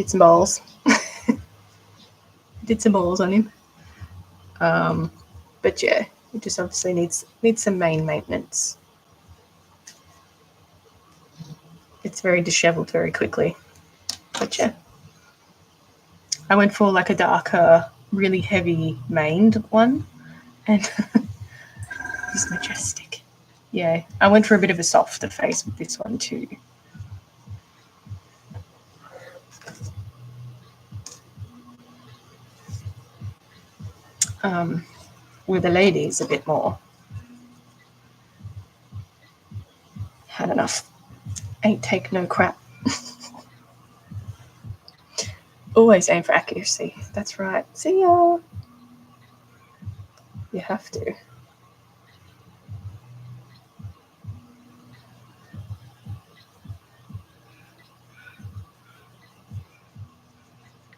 some balls. Did some balls on him. But yeah, it just obviously needs some mane maintenance. It's very disheveled very quickly. But yeah. I went for like a darker, really heavy maned one. And he's majestic. Yeah, I went for a bit of a softer face with this one too. With the ladies a bit more. Had enough. Ain't take no crap. Always aim for accuracy. That's right. See ya. You have to.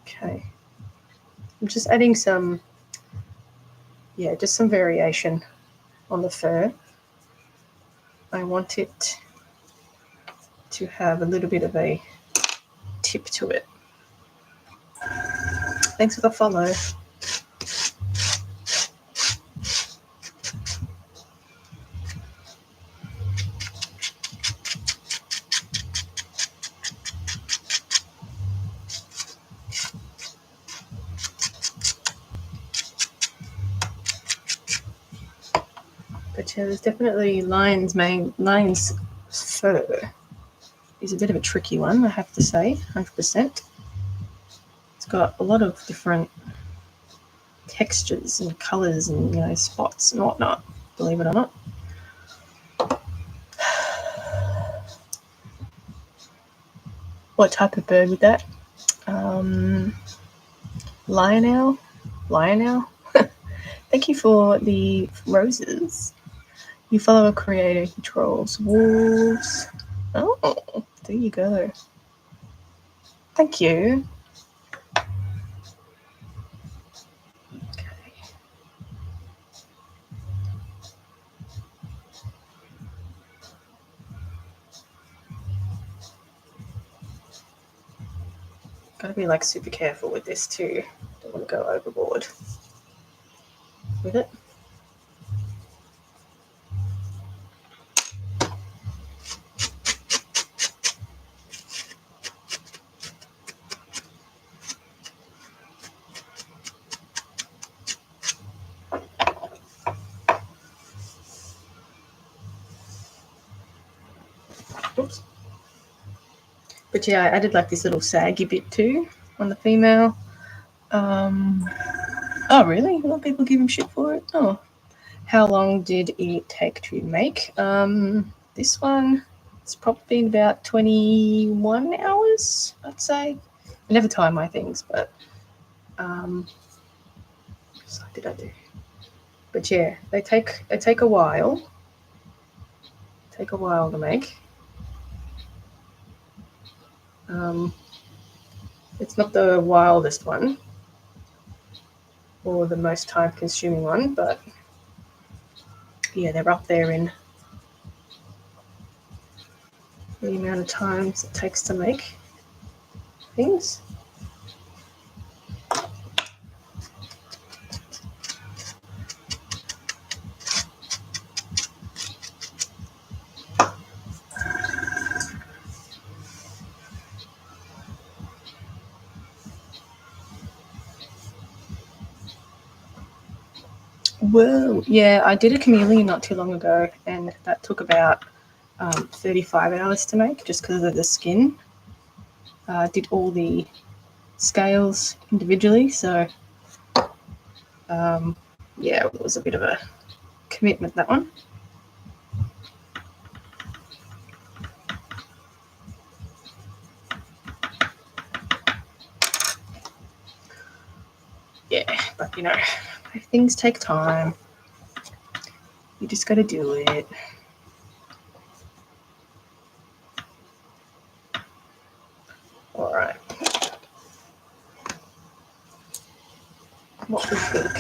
Okay. I'm just adding some, just some variation on the fur. I want it to have a little bit of a tip to it. Thanks for the follow. But yeah, there's definitely lion's fur is a bit of a tricky one, I have to say, 100%. It's got a lot of different textures and colours and, spots and whatnot, believe it or not. What type of bird would that? Lion owl. Thank you for the roses. You follow a creator who controls wolves. Oh, there you go. Thank you. Okay. Gotta be like super careful with this too. Don't want to go overboard with it. Oops. But yeah, I added like this little saggy bit too on the female. Oh really? A lot of people give him shit for it. Oh. How long did it take to make? This one, it's probably been about 21 hours, I'd say. I never time my things, but what did I do? But yeah, they take a while. Take a while to make. It's not the wildest one or the most time-consuming one, but yeah, they're up there in the amount of times it takes to make things. Whoa, yeah, I did a chameleon not too long ago, and that took about 35 hours to make just because of the skin. I did all the scales individually, so yeah, it was a bit of a commitment, that one. Yeah, but things take time. You just got to do it. All right. What do you think?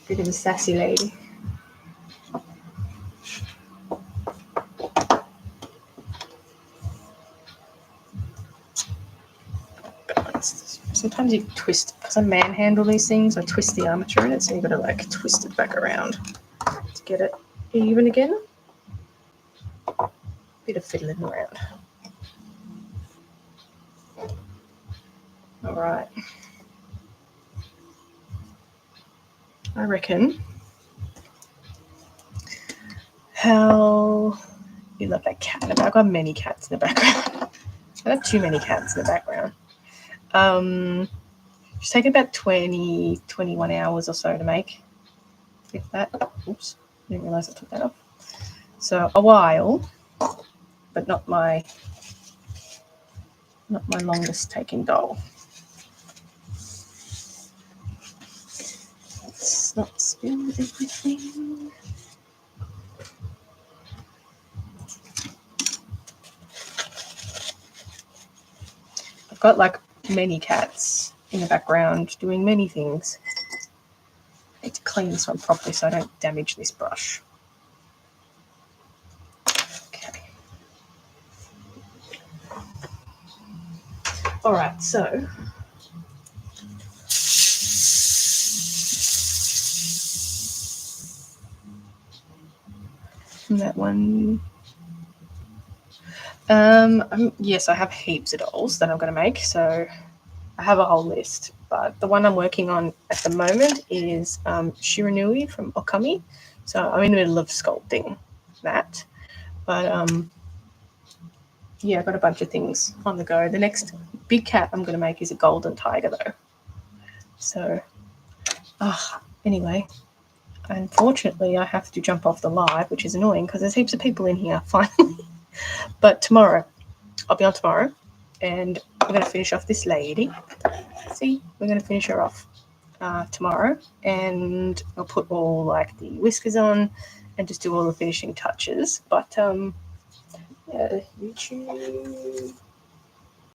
Bit of a sassy lady. Sometimes you twist, because I manhandle these things, I twist the armature in it, so you've got to like twist it back around to get it even again. Bit of fiddling around. All right. I reckon how you love that cat in the back. I've got many cats in the background. I have too many cats in the background. It's taken about 20, 21 hours or so to make. If that. Oops, didn't realise I took that off. So a while, but not my longest taking doll. Let's not spill everything. I've got like many cats in the background doing many things. I need to clean this one properly so I don't damage this brush. Okay. All right, so that one. Yes, I have heaps of dolls that I'm going to make, so I have a whole list. But the one I'm working on at the moment is Shiranui from Okami. So I'm in the middle of sculpting that. But yeah, I've got a bunch of things on the go. The next big cat I'm going to make is a golden tiger, though. So, anyway, unfortunately, I have to jump off the live, which is annoying because there's heaps of people in here finally. But tomorrow, I'll be on tomorrow, and we're going to finish off this lady. See, we're going to finish her off tomorrow, and I'll put all like the whiskers on and just do all the finishing touches. But yeah, YouTube.